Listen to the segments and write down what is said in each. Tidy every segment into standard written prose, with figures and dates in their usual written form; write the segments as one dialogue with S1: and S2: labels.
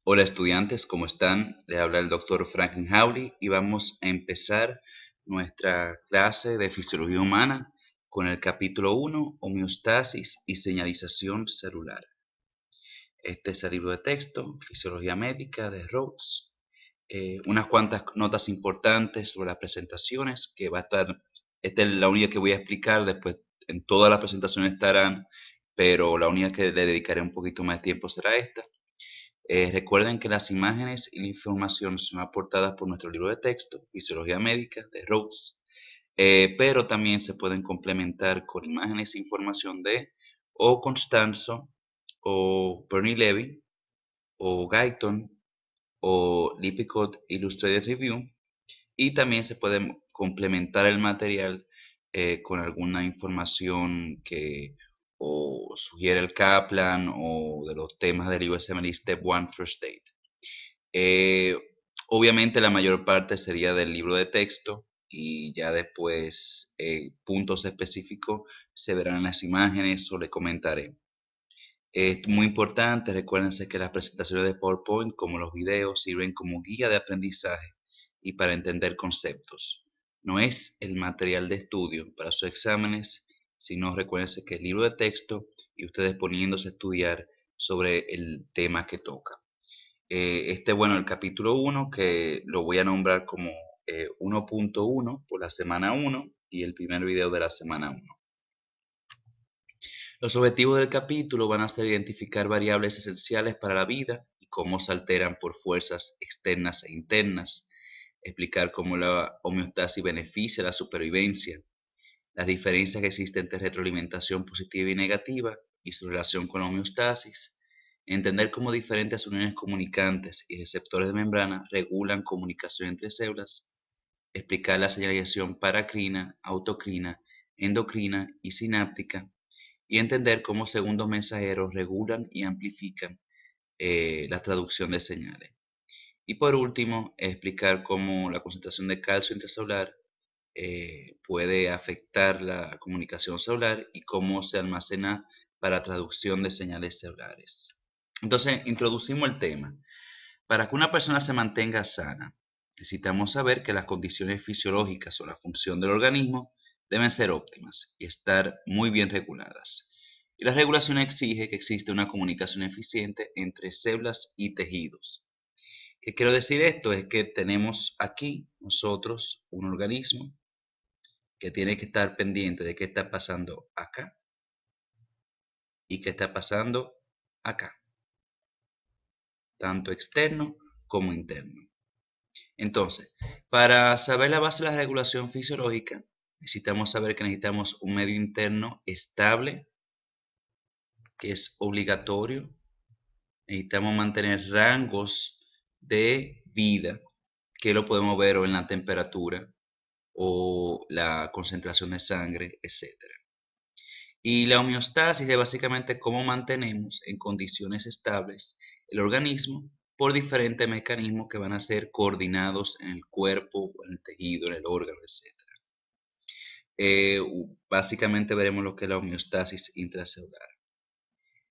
S1: Hola estudiantes, ¿cómo están? Les habla el doctor Franklin Howley y vamos a empezar nuestra clase de fisiología humana con el capítulo 1, homeostasis y señalización celular. Este es el libro de texto, Fisiología Médica de Rhodes. Unas cuantas notas importantes sobre las presentaciones que va a estar, esta es la única que voy a explicar, después en todas las presentaciones estarán, pero la única que le dedicaré un poquito más de tiempo será esta. Recuerden que las imágenes y la información son aportadas por nuestro libro de texto, Fisiología Médica, de Rhodes, pero también se pueden complementar con imágenes e información de o Constanzo, o Bernie Levy, o Guyton, o Lippincott Illustrated Review, y también se puede complementar el material con alguna información que o sugiere el Kaplan o de los temas del USMLE Step 1 First Aid. Eh, Obviamente la mayor parte sería del libro de texto y ya después puntos específicos se verán en las imágenes o le comentaré. Es muy importante, recuérdense que las presentaciones de PowerPoint, como los videos, sirven como guía de aprendizaje y para entender conceptos. No es el material de estudio para sus exámenes, sino recuérdense que el libro de texto y ustedes poniéndose a estudiar sobre el tema que toca. Bueno, el capítulo 1, que lo voy a nombrar como 1.1 por la semana 1 y el primer video de la semana 1. Los objetivos del capítulo van a ser identificar variables esenciales para la vida y cómo se alteran por fuerzas externas e internas, explicar cómo la homeostasis beneficia la supervivencia, las diferencias que existen entre retroalimentación positiva y negativa y su relación con la homeostasis, entender cómo diferentes uniones comunicantes y receptores de membrana regulan comunicación entre células, explicar la señalización paracrina, autocrina, endocrina y sináptica, y entender cómo segundos mensajeros regulan y amplifican la traducción de señales. Y por último, explicar cómo la concentración de calcio intracelular puede afectar la comunicación celular y cómo se almacena para traducción de señales celulares. Entonces, introducimos el tema. Para que una persona se mantenga sana, necesitamos saber que las condiciones fisiológicas o la función del organismo deben ser óptimas y estar muy bien reguladas. Y la regulación exige que exista una comunicación eficiente entre células y tejidos. ¿Qué quiero decir esto? Es que tenemos aquí nosotros un organismo que tiene que estar pendiente de qué está pasando acá y qué está pasando acá, tanto externo como interno. Entonces, para saber la base de la regulación fisiológica, necesitamos saber que necesitamos un medio interno estable, que es obligatorio. Necesitamos mantener rangos de vida, que lo podemos ver o en la temperatura o la concentración de sangre, etcétera. Y la homeostasis es básicamente cómo mantenemos en condiciones estables el organismo por diferentes mecanismos que van a ser coordinados en el cuerpo, en el tejido, en el órgano, etc. Básicamente veremos lo que es la homeostasis intracelular.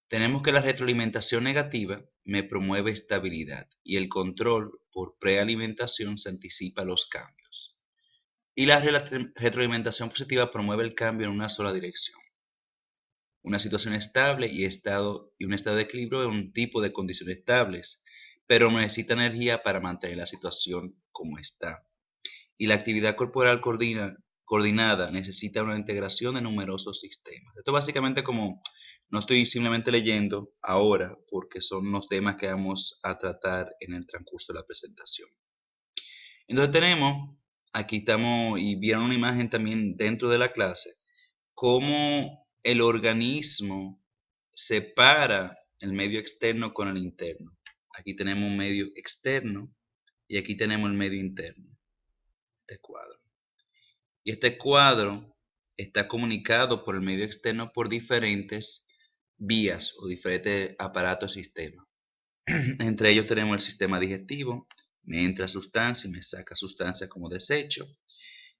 S1: Tenemos que la retroalimentación negativa me promueve estabilidad y el control por prealimentación se anticipa los cambios. Y la retroalimentación positiva promueve el cambio en una sola dirección. Una situación estable y un estado de equilibrio es un tipo de condiciones estables, pero necesita energía para mantener la situación como está. Y la actividad corporal coordinada necesita una integración de numerosos sistemas. Esto básicamente como no estoy simplemente leyendo ahora porque son los temas que vamos a tratar en el transcurso de la presentación. Entonces aquí estamos y vieron una imagen también dentro de la clase, cómo el organismo separa el medio externo con el interno. Aquí tenemos un medio externo y aquí tenemos el medio interno, este cuadro. Y este cuadro está comunicado por el medio externo por diferentes vías o diferentes aparatos y sistemas. Entre ellos tenemos el sistema digestivo, me entra sustancia y me saca sustancia como desecho.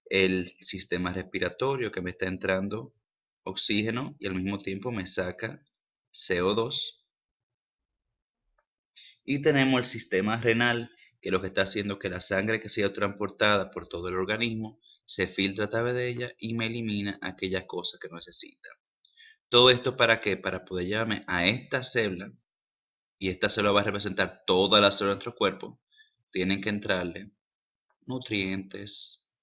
S1: El sistema respiratorio que me está entrando oxígeno y al mismo tiempo me saca CO2. Y tenemos el sistema renal, que lo que está haciendo es que la sangre que sea transportada por todo el organismo se filtra a través de ella y me elimina aquellas cosas que no necesita. ¿Todo esto para qué? Para poder llevarme a esta célula, y esta célula va a representar todas las células de nuestro cuerpo. Tienen que entrarle nutrientes,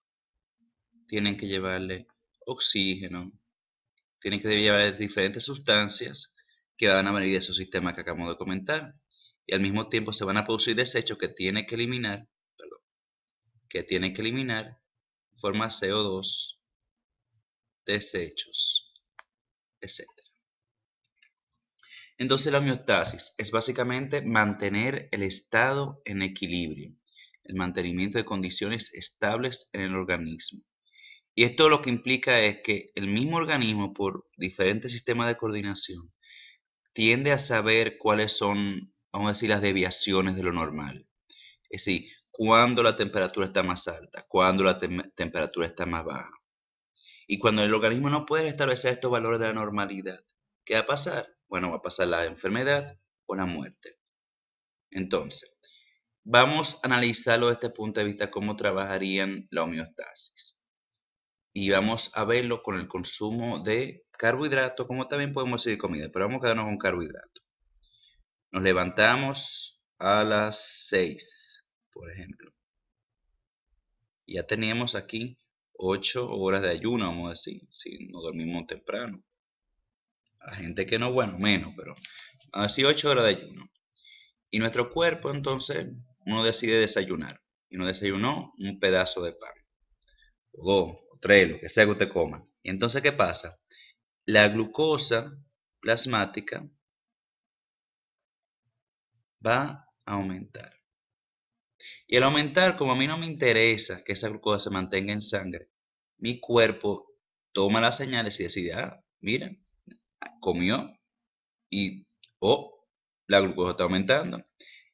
S1: tienen que llevarle oxígeno, tienen que llevarle diferentes sustancias que van a venir de esos sistemas que acabamos de comentar. Y al mismo tiempo se van a producir desechos que tienen que eliminar, perdón, que tienen que eliminar, forma CO2, desechos, etc. Entonces la homeostasis es básicamente mantener el estado en equilibrio, el mantenimiento de condiciones estables en el organismo. Y esto lo que implica es que el mismo organismo, por diferentes sistemas de coordinación, tiende a saber cuáles son, vamos a decir, las deviaciones de lo normal. Es decir, cuándo la temperatura está más alta, cuándo la temperatura está más baja. Y cuando el organismo no puede establecer estos valores de la normalidad, ¿qué va a pasar? Bueno, va a pasar la enfermedad o la muerte. Entonces, vamos a analizarlo desde este punto de vista, cómo trabajarían la homeostasis. Y vamos a verlo con el consumo de carbohidratos, como también podemos decir comida, pero vamos a quedarnos con carbohidratos. Nos levantamos a las 6, por ejemplo. Ya teníamos aquí 8 horas de ayuno, vamos a decir, si nos dormimos temprano. A la gente que no, bueno, menos, pero vamos a decir 8 horas de ayuno. Y nuestro cuerpo, entonces, uno decide desayunar. Y uno desayunó un pedazo de pan, o dos, o tres, lo que sea que usted coma. Y entonces, ¿qué pasa? La glucosa plasmática va a aumentar. Y al aumentar, como a mí no me interesa que esa glucosa se mantenga en sangre, mi cuerpo toma las señales y decide, miren, comió y, la glucosa está aumentando.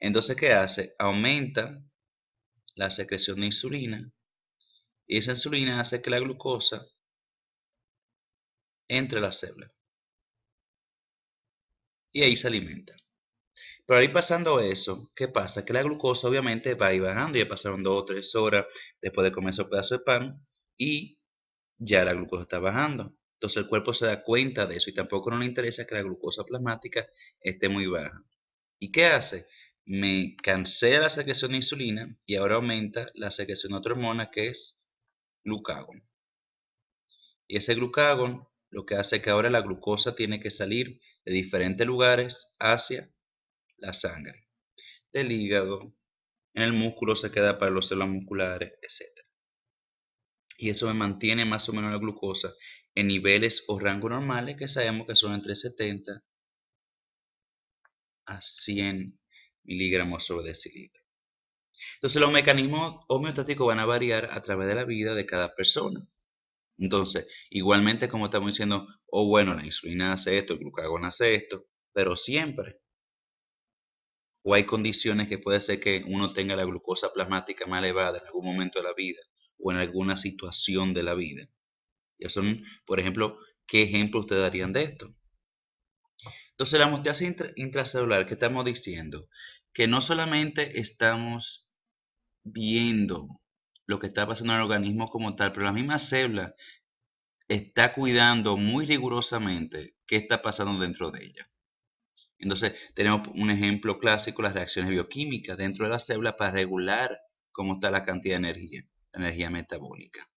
S1: Entonces, ¿qué hace? Aumenta la secreción de insulina y esa insulina hace que la glucosa entre a la célula y ahí se alimenta. Pero ahí pasando eso, ¿qué pasa? Que la glucosa obviamente va a ir bajando, ya pasaron 2 o 3 horas después de comer esos pedazos de pan y ya la glucosa está bajando. Entonces el cuerpo se da cuenta de eso y tampoco no le interesa que la glucosa plasmática esté muy baja. ¿Y qué hace? Me cancela la secreción de insulina y ahora aumenta la secreción de otra hormona que es glucagón. Y ese glucagón lo que hace es que ahora la glucosa tiene que salir de diferentes lugares hacia la sangre, del hígado, en el músculo se queda para los células musculares, etc. Y eso me mantiene más o menos la glucosa en niveles o rangos normales que sabemos que son entre 70 a 100 miligramos sobre decilitro. Entonces los mecanismos homeostáticos van a variar a través de la vida de cada persona. Entonces, igualmente como estamos diciendo, bueno, la insulina hace esto, el glucagón hace esto, pero siempre. O hay condiciones que puede ser que uno tenga la glucosa plasmática más elevada en algún momento de la vida o en alguna situación de la vida. Ya son, por ejemplo, ¿qué ejemplo ustedes darían de esto? Entonces, la homeostasis intracelular, ¿qué estamos diciendo? Que no solamente estamos viendo lo que está pasando en el organismo como tal, pero la misma célula está cuidando muy rigurosamente qué está pasando dentro de ella. Entonces, tenemos un ejemplo clásico, las reacciones bioquímicas dentro de la célula para regular cómo está la cantidad de energía, la energía metabólica,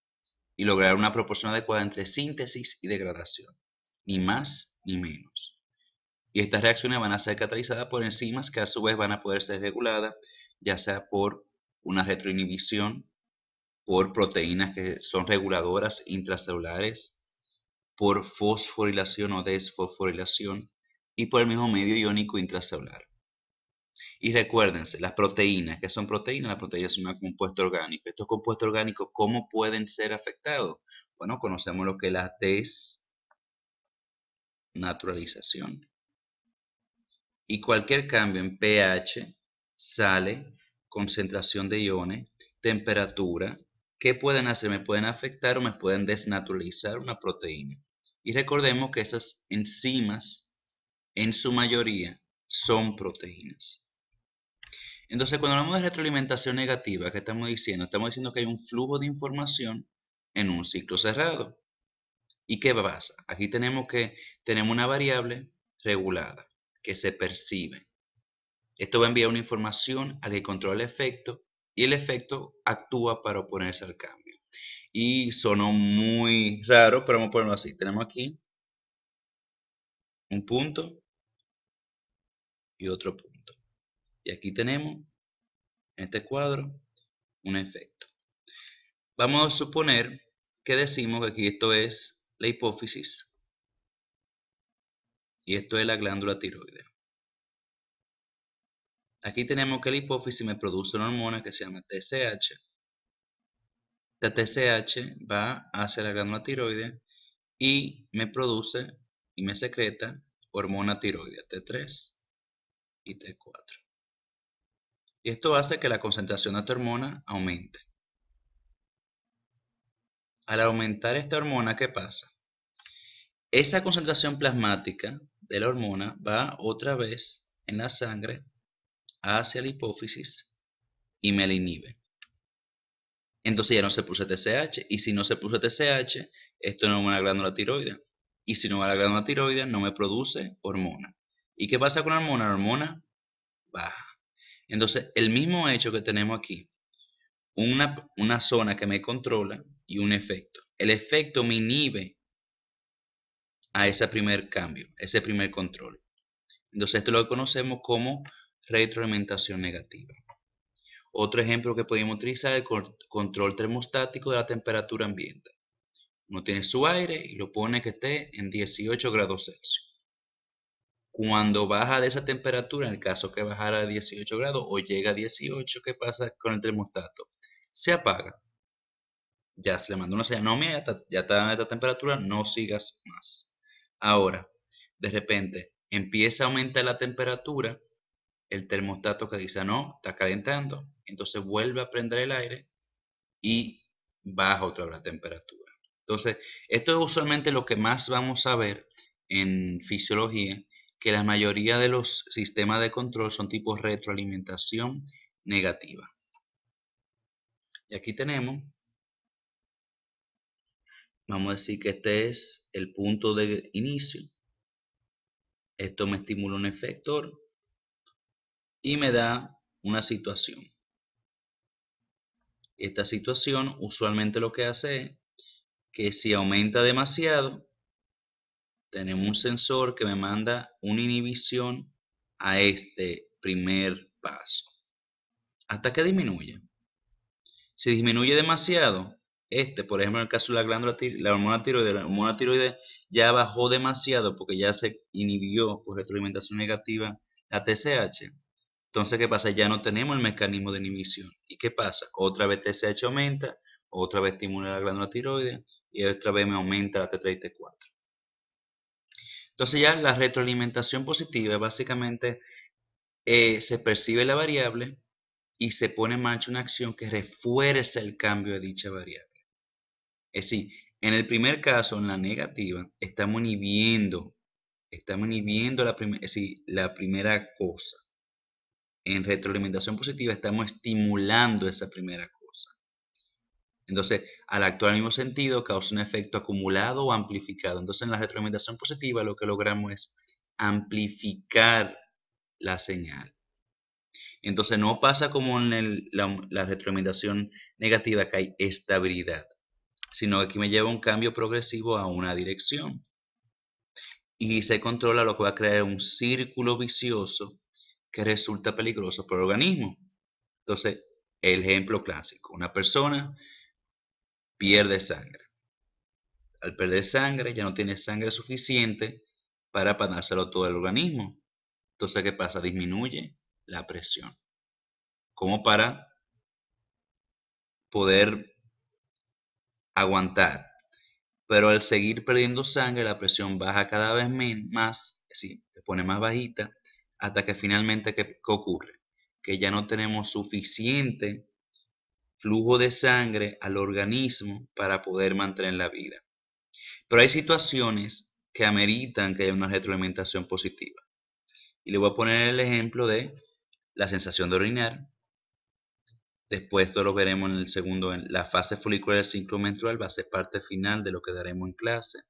S1: y lograr una proporción adecuada entre síntesis y degradación, ni más ni menos. Y estas reacciones van a ser catalizadas por enzimas que a su vez van a poder ser reguladas, ya sea por una retroinhibición, por proteínas que son reguladoras intracelulares, por fosforilación o desfosforilación y por el mismo medio iónico intracelular. Y recuérdense, las proteínas, ¿qué son proteínas? Las proteínas son un compuesto orgánico. Estos compuestos orgánicos, ¿cómo pueden ser afectados? Bueno, conocemos lo que es la desnaturalización. Y cualquier cambio en pH, sale, concentración de iones, temperatura, ¿qué pueden hacer? Me pueden afectar o me pueden desnaturalizar una proteína. Y recordemos que esas enzimas, en su mayoría, son proteínas. Entonces, cuando hablamos de retroalimentación negativa, ¿qué estamos diciendo? Estamos diciendo que hay un flujo de información en un ciclo cerrado. ¿Y qué pasa? Aquí tenemos una variable regulada que se percibe. Esto va a enviar una información al que controla el efecto y el efecto actúa para oponerse al cambio. Y sonó muy raro, pero vamos a ponerlo así. Tenemos aquí un punto y otro punto. Y aquí tenemos, en este cuadro, un efecto. Vamos a suponer que decimos que aquí esto es la hipófisis y esto es la glándula tiroides. Aquí tenemos que la hipófisis me produce una hormona que se llama TSH. Esta TSH va hacia la glándula tiroides y me produce y me secreta hormona tiroidea T3 y T4. Y esto hace que la concentración de esta hormona aumente. Al aumentar esta hormona, ¿qué pasa? Esa concentración plasmática de la hormona va otra vez en la sangre hacia la hipófisis y me la inhibe. Entonces ya no se produce TSH. Y si no se produce TSH, esto no va a una glándula tiroidea. Y si no va a la glándula tiroidea, no me produce hormona. ¿Y qué pasa con la hormona? La hormona baja. Entonces, el mismo hecho que tenemos aquí, una zona que me controla y un efecto. El efecto me inhibe a ese primer cambio, ese primer control. Entonces, esto lo conocemos como retroalimentación negativa. Otro ejemplo que podemos utilizar es el control termostático de la temperatura ambiente. Uno tiene su aire y lo pone que esté en 18 grados Celsius. Cuando baja de esa temperatura, en el caso que bajara a 18 grados o llega a 18, ¿qué pasa con el termostato? Se apaga. Ya se le manda una señal, no, mira, ya está a esta temperatura, no sigas más. Ahora, de repente, empieza a aumentar la temperatura, el termostato que dice, no, está calentando, entonces vuelve a prender el aire y baja otra vez la temperatura. Entonces, esto es usualmente lo que más vamos a ver en fisiología, que la mayoría de los sistemas de control son tipo retroalimentación negativa. Y aquí tenemos, vamos a decir que este es el punto de inicio. Esto me estimula un efector y me da una situación. Esta situación usualmente lo que hace es que si aumenta demasiado, tenemos un sensor que me manda una inhibición a este primer paso hasta que disminuye. Si disminuye demasiado, por ejemplo, en el caso de la hormona tiroides ya bajó demasiado porque ya se inhibió por retroalimentación negativa la TSH. Entonces, ¿qué pasa? Ya no tenemos el mecanismo de inhibición. ¿Y qué pasa? Otra vez TSH aumenta, otra vez estimula la glándula tiroides y otra vez me aumenta la T3 y T4. Entonces ya la retroalimentación positiva básicamente se percibe la variable y se pone en marcha una acción que refuerza el cambio de dicha variable. Es decir, en el primer caso, en la negativa, estamos inhibiendo la primera cosa. En retroalimentación positiva estamos estimulando esa primera cosa. Entonces, al actuar en el mismo sentido, causa un efecto acumulado o amplificado. Entonces, en la retroalimentación positiva lo que logramos es amplificar la señal. Entonces, no pasa como en la retroalimentación negativa que hay estabilidad, sino que aquí me lleva un cambio progresivo a una dirección. Y se controla lo que va a crear un círculo vicioso que resulta peligroso para el organismo. Entonces, el ejemplo clásico, una persona pierde sangre. Al perder sangre, ya no tiene sangre suficiente para pasárselo todo el organismo. Entonces, ¿qué pasa? Disminuye la presión. Como para poder aguantar. Pero al seguir perdiendo sangre, la presión baja cada vez más, es decir, se pone más bajita, hasta que finalmente, ¿qué ocurre? Que ya no tenemos suficiente flujo de sangre al organismo para poder mantener la vida. Pero hay situaciones que ameritan que haya una retroalimentación positiva. Y le voy a poner el ejemplo de la sensación de orinar. Después esto lo veremos en el segundo, en la fase folicular del ciclo menstrual, va a ser parte final de lo que daremos en clase.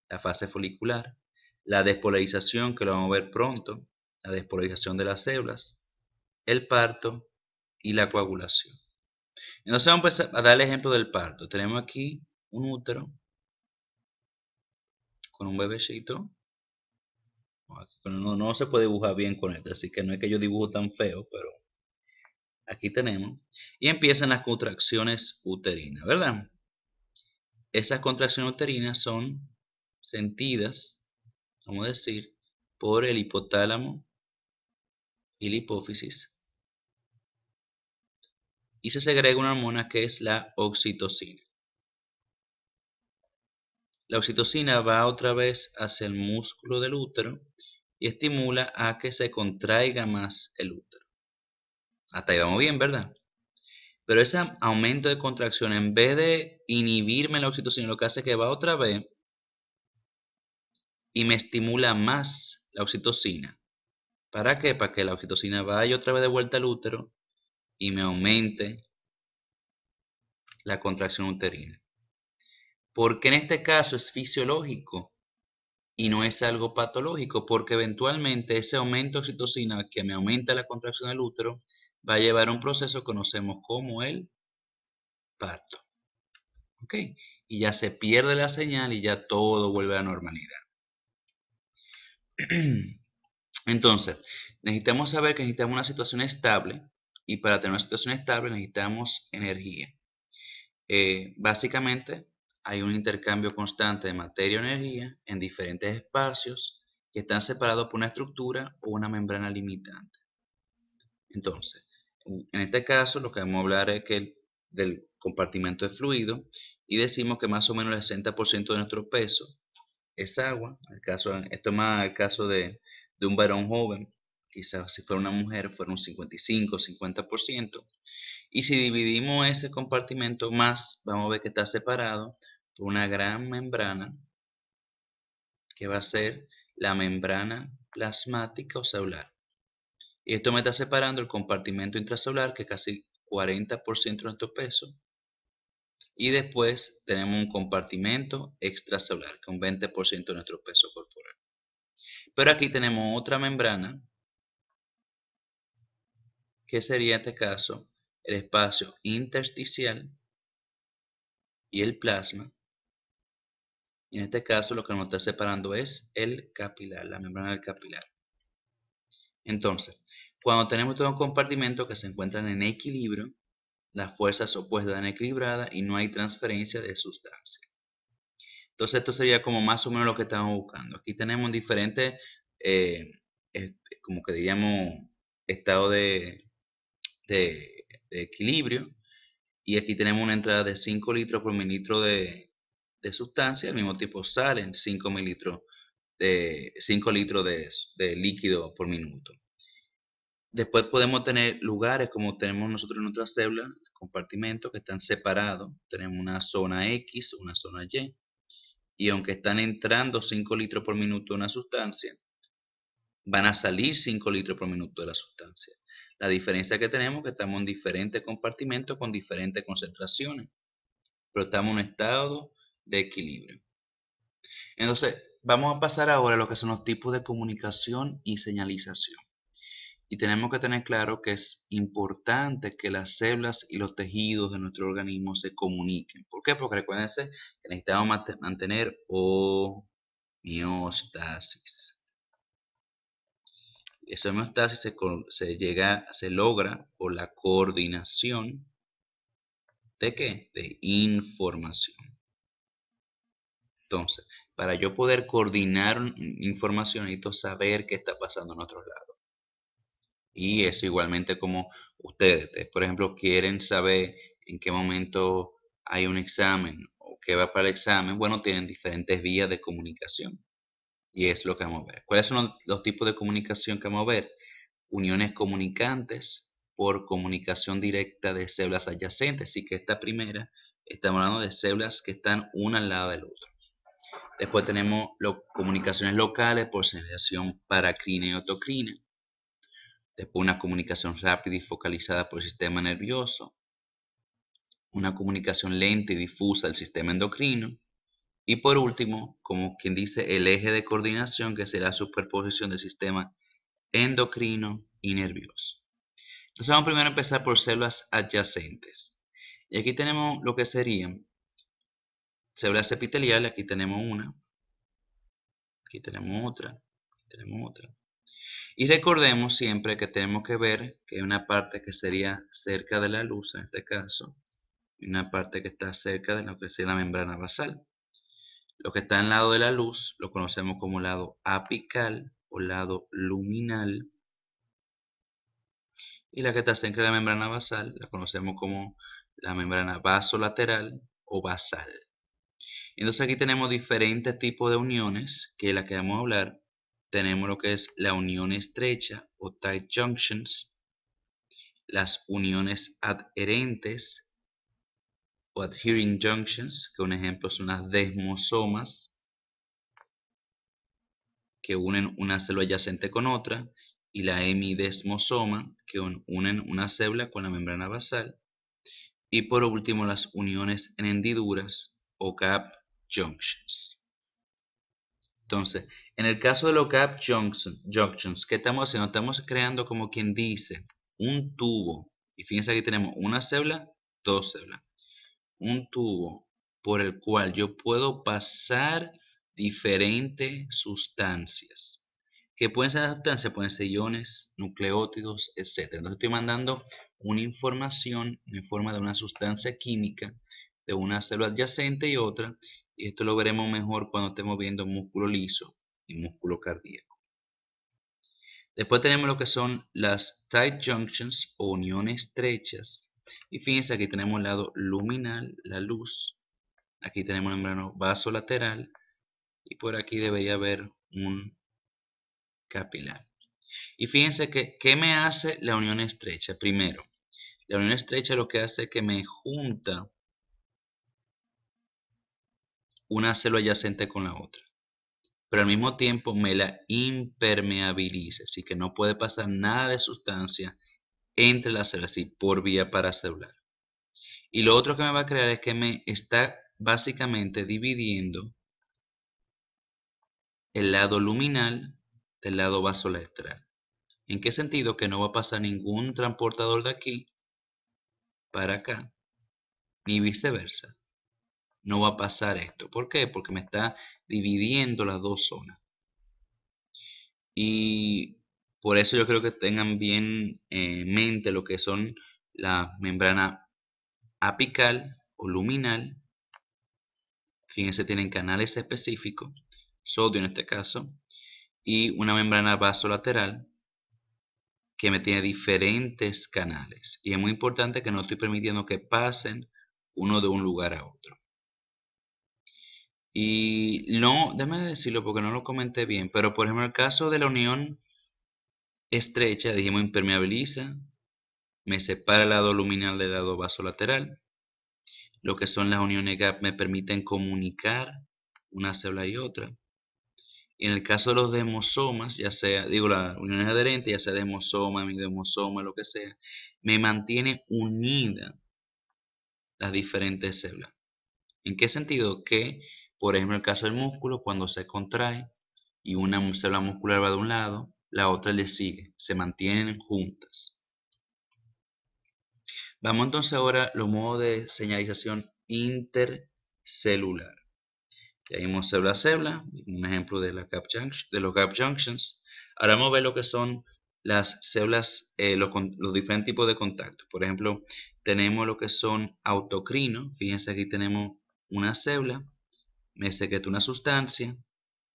S1: La fase folicular, la despolarización, que lo vamos a ver pronto, la despolarización de las células, el parto y la coagulación. Entonces vamos a dar el ejemplo del parto. Tenemos aquí un útero con un bebecito. No se puede dibujar bien con esto, así que no es que yo dibujo tan feo, pero aquí tenemos. Y empiezan las contracciones uterinas, ¿verdad? Esas contracciones uterinas son sentidas, vamos a decir, por el hipotálamo y la hipófisis. Y se segrega una hormona que es la oxitocina. La oxitocina va otra vez hacia el músculo del útero y estimula a que se contraiga más el útero. Hasta ahí vamos bien, ¿verdad? Pero ese aumento de contracción, en vez de inhibirme la oxitocina, lo que hace es que va otra vez y me estimula más la oxitocina. ¿Para qué? Para que la oxitocina vaya otra vez de vuelta al útero y me aumente la contracción uterina. Porque en este caso es fisiológico y no es algo patológico, porque eventualmente ese aumento de oxitocina que me aumenta la contracción del útero va a llevar a un proceso que conocemos como el parto. ¿Ok? Y ya se pierde la señal y ya todo vuelve a la normalidad. Entonces, necesitamos saber que necesitamos una situación estable y para tener una situación estable necesitamos energía. Básicamente, hay un intercambio constante de materia o energía en diferentes espacios que están separados por una estructura o una membrana limitante. Entonces, en este caso, lo que vamos a hablar es del compartimento de fluido y decimos que más o menos el 60% de nuestro peso es agua. Esto es más el caso de un varón joven. Quizás si fuera una mujer fuera un 55 o 50%. Y si dividimos ese compartimento más, vamos a ver que está separado por una gran membrana que va a ser la membrana plasmática o celular. Y esto me está separando el compartimento intracelular, que es casi 40% de nuestro peso. Y después tenemos un compartimento extracelular, que es un 20% de nuestro peso corporal. Pero aquí tenemos otra membrana, que sería en este caso el espacio intersticial y el plasma. Y en este caso lo que nos está separando es el capilar, la membrana del capilar. Entonces, cuando tenemos todo un compartimento que se encuentran en equilibrio, las fuerzas opuestas están equilibradas y no hay transferencia de sustancia. Entonces esto sería como más o menos lo que estamos buscando. Aquí tenemos diferentes, eh, como que diríamos, estado de equilibrio. Y aquí tenemos una entrada de 5 litros por mililitro de sustancia, al mismo tiempo salen 5 mililitros de 5 litros de líquido por minuto. Después podemos tener lugares como tenemos nosotros en nuestras células, compartimentos que están separados. Tenemos una zona X, una zona Y. Y aunque están entrando 5 litros por minuto de una sustancia, van a salir 5 litros por minuto de la sustancia. La diferencia que tenemos es que estamos en diferentes compartimentos con diferentes concentraciones, pero estamos en un estado de equilibrio. Entonces, vamos a pasar ahora a lo que son los tipos de comunicación y señalización. Y tenemos que tener claro que es importante que las células y los tejidos de nuestro organismo se comuniquen. ¿Por qué? Porque recuérdense que necesitamos mantener homeostasis. Esa homeostasis se logra por la coordinación ¿de qué? De información. Entonces, para yo poder coordinar información, necesito saber qué está pasando en otros lados. Y eso igualmente como ustedes, por ejemplo, quieren saber en qué momento hay un examen o qué va para el examen, bueno, tienen diferentes vías de comunicación. Y es lo que vamos a ver. ¿Cuáles son los tipos de comunicación que vamos a ver? Uniones comunicantes por comunicación directa de células adyacentes. Así que esta primera, estamos hablando de células que están una al lado del otro. Después tenemos comunicaciones locales por señalización paracrina y autocrina. Después una comunicación rápida y focalizada por el sistema nervioso. Una comunicación lenta y difusa del sistema endocrino. Y por último, como quien dice, el eje de coordinación, que será la superposición del sistema endocrino y nervioso. Entonces vamos primero a empezar por células adyacentes. Y aquí tenemos lo que serían células epiteliales. Aquí tenemos una, aquí tenemos otra, aquí tenemos otra. Y recordemos siempre que tenemos que ver que hay una parte que sería cerca de la luz, en este caso, y una parte que está cerca de lo que sería la membrana basal. Lo que está al lado de la luz lo conocemos como lado apical o lado luminal. Y la que está cerca de la membrana basal la conocemos como la membrana basolateral o basal. Entonces aquí tenemos diferentes tipos de uniones, que es la que vamos a hablar. Tenemos lo que es la unión estrecha o tight junctions, las uniones adherentes o adhering junctions, que un ejemplo son las desmosomas, que unen una célula adyacente con otra, y la hemidesmosoma, que unen una célula con la membrana basal. Y por último, las uniones en hendiduras o gap junctions. Entonces, en el caso de los gap junctions, ¿qué estamos haciendo? Estamos creando, como quien dice, un tubo. Y fíjense, aquí tenemos una célula, dos células. Un tubo por el cual yo puedo pasar diferentes sustancias. ¿Qué pueden ser las sustancias? Pueden ser iones, nucleótidos, etc. Entonces estoy mandando una información en forma de una sustancia química de una célula adyacente y otra. Y esto lo veremos mejor cuando estemos viendo músculo liso y músculo cardíaco. Después tenemos lo que son las tight junctions o uniones estrechas. Y fíjense, aquí tenemos el lado luminal, la luz. Aquí tenemos el membrana vasolateral. Y por aquí debería haber un capilar. Y fíjense que, ¿qué me hace la unión estrecha? Primero, la unión estrecha lo que hace es que me junta una célula adyacente con la otra, pero al mismo tiempo me la impermeabiliza, así que no puede pasar nada de sustancia entre las células, así por vía paracelular. Y lo otro que me va a crear es que me está básicamente dividiendo el lado luminal del lado vasolateral. ¿En qué sentido? Que no va a pasar ningún transportador de aquí para acá, ni viceversa. No va a pasar esto. ¿Por qué? Porque me está dividiendo las dos zonas. Y por eso yo creo que tengan bien en mente lo que son la membrana apical o luminal. Fíjense, tienen canales específicos, sodio en este caso, y una membrana vasolateral que me tiene diferentes canales. Y es muy importante que no estoy permitiendo que pasen uno de un lugar a otro. Y no, déjame decirlo porque no lo comenté bien, pero por ejemplo, en el caso de la unión estrecha, dijimos impermeabiliza, me separa el lado luminal del lado vasolateral. Lo que son las uniones gap me permiten comunicar una célula y otra. Y en el caso de los demosomas, ya sea, digo, las uniones adherentes, ya sea demosoma, hemidesmosoma, lo que sea, me mantiene unida las diferentes células. ¿En qué sentido? Que, por ejemplo, en el caso del músculo, cuando se contrae y una célula muscular va de un lado, la otra le sigue, se mantienen juntas. Vamos entonces ahora a los modos de señalización intercelular. Ya vimos célula a célula, un ejemplo de, los gap junctions. Ahora vamos a ver lo que son las células, los diferentes tipos de contacto. Por ejemplo, tenemos lo que son autocrinos. Fíjense, aquí tenemos una célula, me secreta una sustancia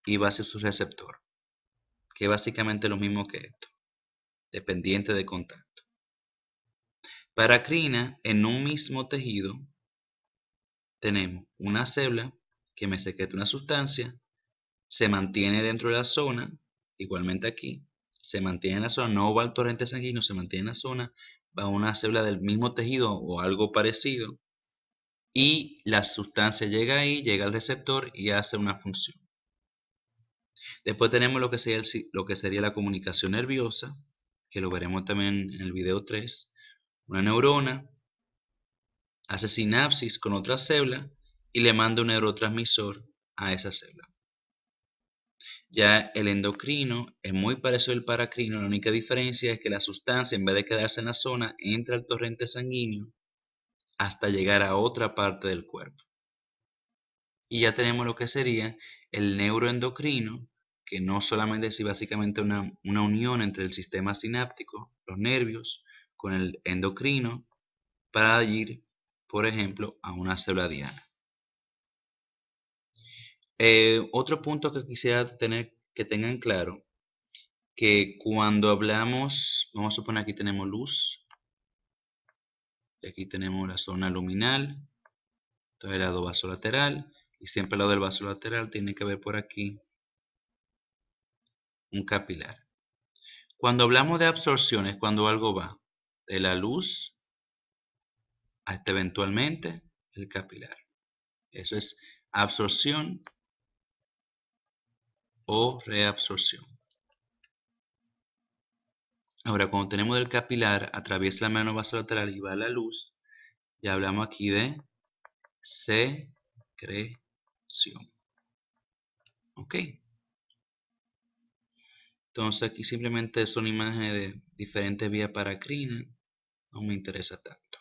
S1: y va hacia su receptor, que es básicamente lo mismo que esto, dependiente de contacto. Paracrina, en un mismo tejido, tenemos una célula que me secreta una sustancia, se mantiene dentro de la zona, igualmente aquí, se mantiene en la zona, no va al torrente sanguíneo, se mantiene en la zona, va a una célula del mismo tejido o algo parecido, y la sustancia llega ahí, llega al receptor y hace una función. Después tenemos lo que sería la comunicación nerviosa, que lo veremos también en el video 3, una neurona hace sinapsis con otra célula y le manda un neurotransmisor a esa célula. Ya el endocrino es muy parecido al paracrino, la única diferencia es que la sustancia, en vez de quedarse en la zona, entra al torrente sanguíneo hasta llegar a otra parte del cuerpo. Y ya tenemos lo que sería el neuroendocrino, que no solamente es básicamente una unión entre el sistema sináptico, los nervios, con el endocrino, para ir, por ejemplo, a una célula diana. Otro punto que quisiera que tengan claro, que cuando hablamos, vamos a suponer aquí tenemos luz, y aquí tenemos la zona luminal, entonces el lado vasolateral, y siempre al lado del vasolateral tiene que haber por aquí un capilar. Cuando hablamos de absorción es cuando algo va de la luz hasta eventualmente el capilar. Eso es absorción o reabsorción. Ahora, cuando tenemos del capilar, atraviesa la membrana vasolateral y va a la luz, ya hablamos aquí de secreción. ¿Ok? Entonces aquí simplemente son imágenes de diferentes vías paracrinas. No me interesa tanto.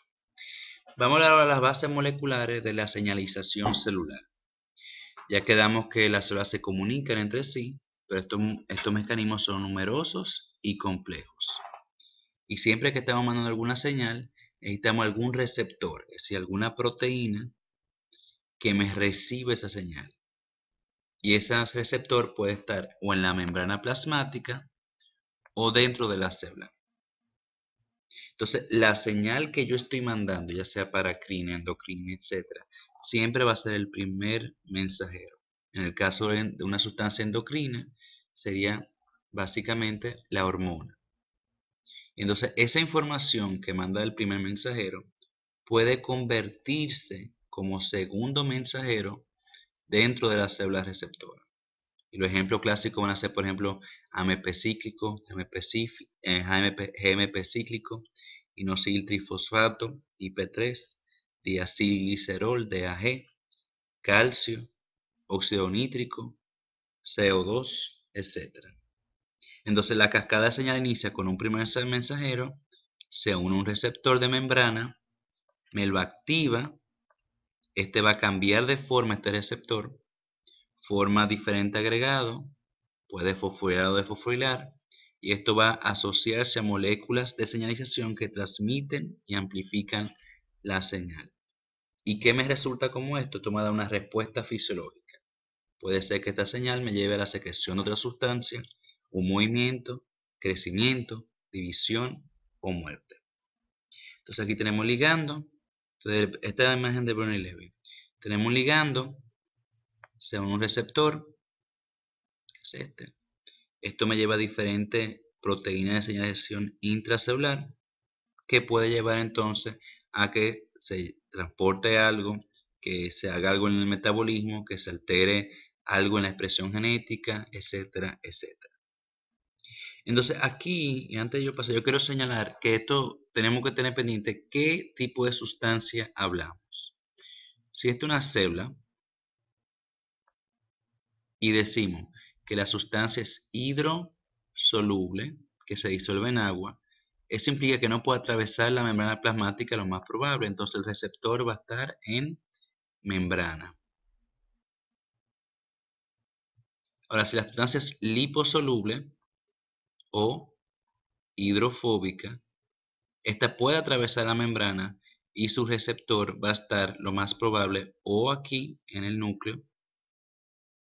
S1: Vamos a hablar de las bases moleculares de la señalización celular. Ya quedamos que las células se comunican entre sí, pero estos mecanismos son numerosos y complejos. Y siempre que estamos mandando alguna señal, necesitamos algún receptor, es decir, alguna proteína que me reciba esa señal. Y ese receptor puede estar o en la membrana plasmática o dentro de la célula. Entonces, la señal que yo estoy mandando, ya sea paracrina, endocrina, etc., siempre va a ser el primer mensajero. En el caso de una sustancia endocrina, sería básicamente la hormona. Entonces, esa información que manda el primer mensajero puede convertirse como segundo mensajero dentro de la célula receptora. Y los ejemplos clásicos van a ser, por ejemplo, AMP cíclico, GMP cíclico, inositol trifosfato, IP3, diacilglicerol, DAG, calcio, óxido nítrico, CO2, etc. Entonces la cascada de señal inicia con un primer mensajero, se une a un receptor de membrana, me lo activa, este va a cambiar de forma este receptor, forma diferente agregado, puede fosforilar o desfosforilar, y esto va a asociarse a moléculas de señalización que transmiten y amplifican la señal. ¿Y qué me resulta como esto? Esto me da una respuesta fisiológica. Puede ser que esta señal me lleve a la secreción de otra sustancia, un movimiento, crecimiento, división o muerte. Entonces aquí tenemos ligando. Entonces, esta es la imagen de Bernoulli-Levy. Tenemos un ligando, sea un receptor, que es este. Esto me lleva a diferentes proteínas de señalización intracelular, que puede llevar entonces a que se transporte algo, que se haga algo en el metabolismo, que se altere algo en la expresión genética, etcétera, etcétera. Entonces aquí, y antes de yo pasar, yo quiero señalar que esto tenemos que tener pendiente qué tipo de sustancia hablamos. Si esta es una célula y decimos que la sustancia es hidrosoluble, que se disuelve en agua, eso implica que no puede atravesar la membrana plasmática lo más probable, entonces el receptor va a estar en membrana. Ahora, si la sustancia es liposoluble o hidrofóbica, esta puede atravesar la membrana y su receptor va a estar lo más probable o aquí en el núcleo